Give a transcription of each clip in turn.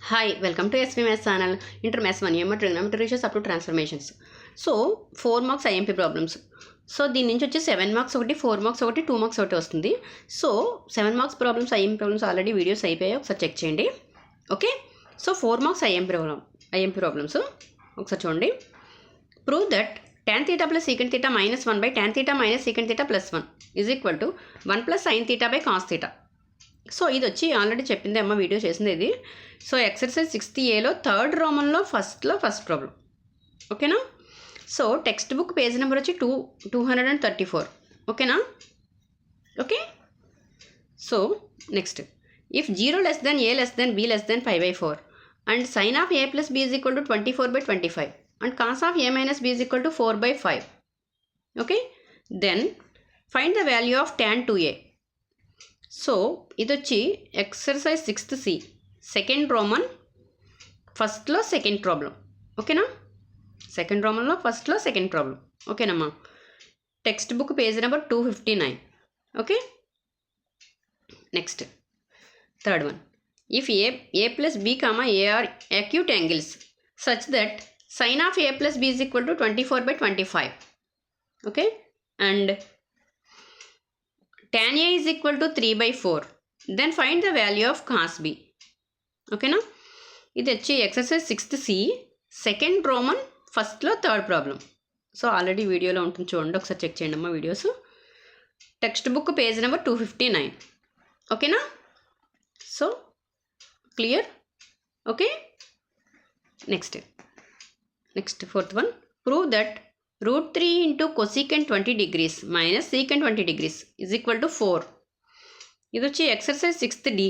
Hi, welcome to SV Maths channel. Inter Maths 1 EM trigonometry ratios up to transformations. So 4 marks IMP problems. So దీని నుంచి వచ్చి 7 marks ఒకటి 4 marks ఒకటి 2 marks ఒకటి వస్తుంది. So 7 marks problems IMP problems already videos అయిపోయాయి, ఒకసారి check చేయండి. Okay, so 4 marks IMP problems ఒకసారి చూడండి. Prove that tan theta plus secant theta minus 1 by tan theta minus secant theta plus 1 is equal to 1 plus sin theta by cos theta. So ఇది వచ్చి already చెప్పింది అమ్మ, video చేసింది ఇది. So exercise 6th Aలో third రోమన్లో first problem. ఓకేనా? So text book page number వచ్చి 234. ఓకేనా? Okay, so next, if 0 less than a less than b less than pi by 4 and sin of a plus b is equal to 24 by 25 and cos of a minus b is equal to 4 by 5. Okay, then find the value of tan 2a. సో ఇది వచ్చి exercise 6th C second Roman ఫస్ట్లో second problem. ఓకేనా? Second రోమన్లో ఫస్ట్లో second problem. ఓకేనమ్మా? Text book page number 259. Okay, next third one, if A plus B comma A are acute angles such that sin of a plus b is equal to 24 by 25. Okay, and tan a is equal to 3 by 4, then find the value of cos b. ఓకేనా? ఇది వచ్చి exercise 6th C second Roman ఫస్ట్లో third problem. So already వీడియోలో ఉంటుంది, చూడండి, ఒకసారి check చేయండి అమ్మా videos. Text book page number 259. ఓకేనా? So clear? Okay, next fourth one, prove that √3 into cosecant 20 degrees minus secant 20 degrees is equal to 4. ఇది వచ్చి exercise 6th D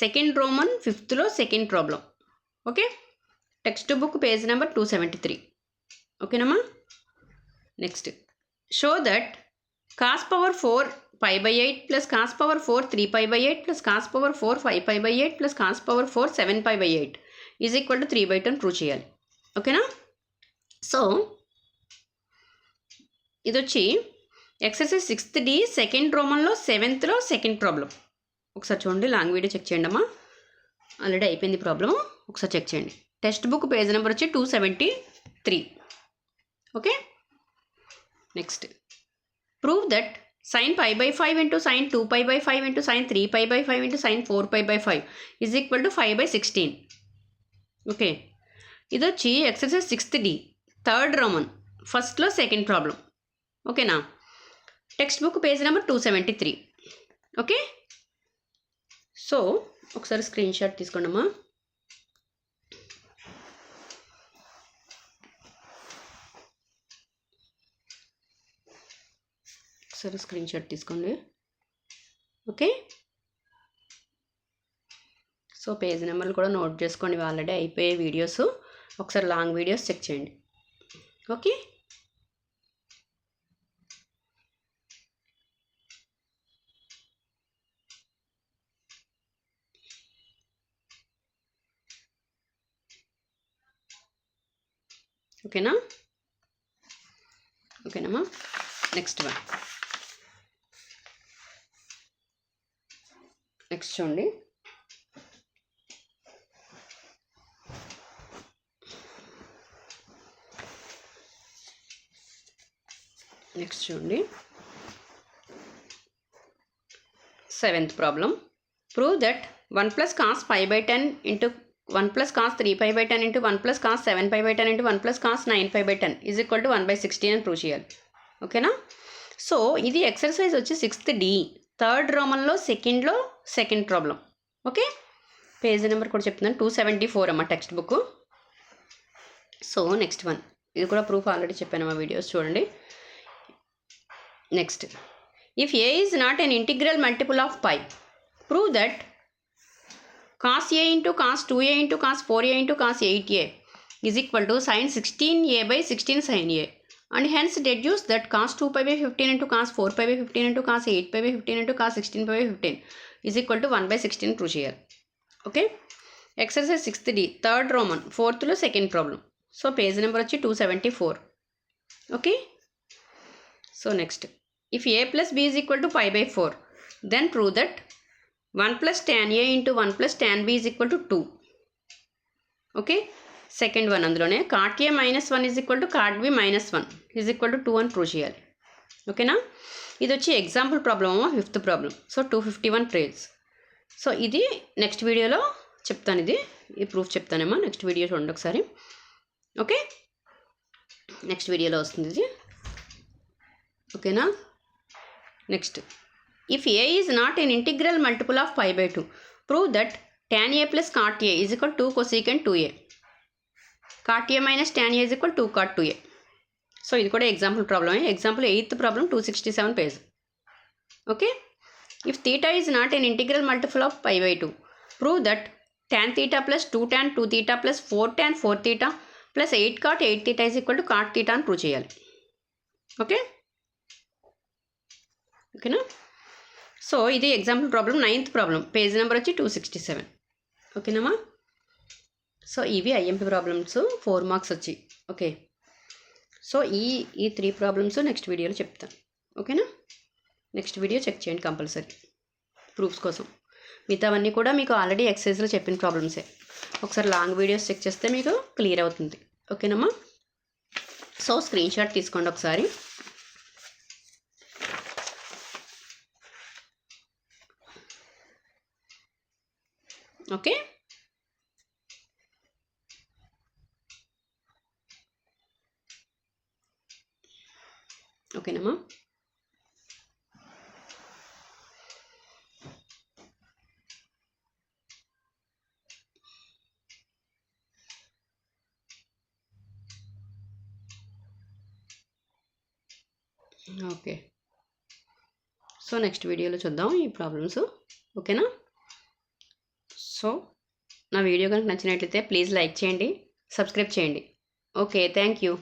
second Roman ఫిఫ్త్లో second problem. Okay, text book page number 273. ఓకేనమ్మా? Next, show that cos power 4 pi by 8 plus cos power 4 3 pi by 8 plus cos power 4 5 pi by 8 plus cos power 4 7 pi by 8 is equal to 3 by 10 prove చేయాలి. ఓకేనా? So ఇది వచ్చి exercise 6th D second రోమన్లో 7thలో second problem. ఒకసారి చూడండి, long video check చేయండి అమ్మా, ఆల్రెడీ అయిపోయింది ప్రాబ్లము, ఒకసారి చెక్ చేయండి. టెక్స్ట్ బుక్ పేజ్ నెంబర్ వచ్చి 273. Okay, next, prove that sin pi by 5 into sin 2 pi by 5 into sin 3 pi by 5 into sin 4 pi by 5 is equal to 5 by 16. Okay, ఇది వచ్చి exercise 6th D third Roman ఫస్ట్లో second problem. ఓకేనా? Text book page number 273. Okay, so ఒకసారి screen shot తీసుకోండి అమ్మా. ఒకసారి screen shot తీసుకోండి. Okay, so page నెంబర్లు కూడా నోట్ చేసుకోండి, ఆల్రెడీ అయిపోయే వీడియోస్, ఒకసారి లాంగ్ వీడియోస్ చెక్ చేయండి. ఓకే, ఓకేనమ్మా? నెక్స్ట్ చూడండి, seventh problem. Prove that 1 plus cos pi by 10 into 1 plus cos 3 pi by 10 into 1 plus cos 7 pi by 10 into 1 plus cos 9 pi by 10 is equal to 1 by 16 అని prove చేయాలి. ఓకేనా? So ఇది exercise వచ్చి 6th D third రోమన్లో సెకండ్లో second problem. Okay, page number కూడా చెప్తున్నాను, 274 అమ్మ text book. So next one, ఇది కూడా ప్రూఫ్ ఆల్రెడీ చెప్పాను అమ్మా, వీడియోస్ చూడండి. Next, if a is not an integral multiple of pi, prove that cos a into cos 2a into cos 4a into cos 8a is equal to sin 16a by 16 sin a, and hence deduce that cos 2 pi by 15 into cos 4 pi by 15 into cos 8 pi by 15 into cos 16 pi by 15 is equal to 1 by 16 prove చేయాలి. Okay, exercise 6th D third Roman ఫోర్త్లో second problem. So page number వచ్చి 274. Okay, so next, if a plus b is equal to pi by 4, then prove that 1 plus tan a into 1 plus tan b is equal to 2. Okay, second one అందులోనే cot A minus 1 is equal to cot B minus 1 is equal to 2 అని prove చేయాలి. ఓకేనా, ఇది వచ్చి example problem, fifth problem. So 251 ట్రేడ్స్. So ఇది next వీడియోలో చెప్తాను, ఈ ప్రూఫ్ చెప్తానేమో నెక్స్ట్ వీడియో చూడండి ఒకసారి. ఓకే, నెక్స్ట్ వీడియోలో వస్తుంది ఇది. ఓకేనా, next if A is not an integral multiple of 5/2 prove that tan a plus cot a is equal 2 cosecant 2a, cot a minus tan a is equal 2 cot 2a. సో ఇది కూడా example ప్రాబ్లమే. Example 8th problem 267 page. Okay, if theta is not an integral multiple of 5/2 prove that tan theta plus 2 tan 2 theta plus 4 tan 4 theta plus 8 cot 8 theta is equal to cot theta అని prove చేయాలి. Okay, ఓకేనా. So ఇది example problem 9th problem, page number వచ్చి 267. ఓకేనమ్మా. So ఇవి IMP problems 4 marks వచ్చి. Okay, so ఈ 3 problems next వీడియోలో చెప్తాను. ఓకేనా, నెక్స్ట్ వీడియో చెక్ చేయండి కంపల్సరీ ప్రూఫ్స్ కోసం. మిగతావన్నీ కూడా మీకు ఆల్రెడీ ఎక్సర్సైజ్లో చెప్పిన ప్రాబ్లమ్సే. ఒకసారి లాంగ్ వీడియోస్ చెక్ చేస్తే మీకు క్లియర్ అవుతుంది. ఓకేనమ్మా. సో స్క్రీన్ షాట్ తీసుకోండి ఒకసారి. ఓకే, ఓకేనమ్మా. ఓకే, సో నెక్స్ట్ వీడియోలో చూద్దాం ఈ ప్రాబ్లమ్స్. ఓకేనా. సో నా వీడియో కనుక నచ్చినట్లయితే ప్లీజ్ లైక్ చేయండి, సబ్స్క్రైబ్ చేయండి. Okay, thank you.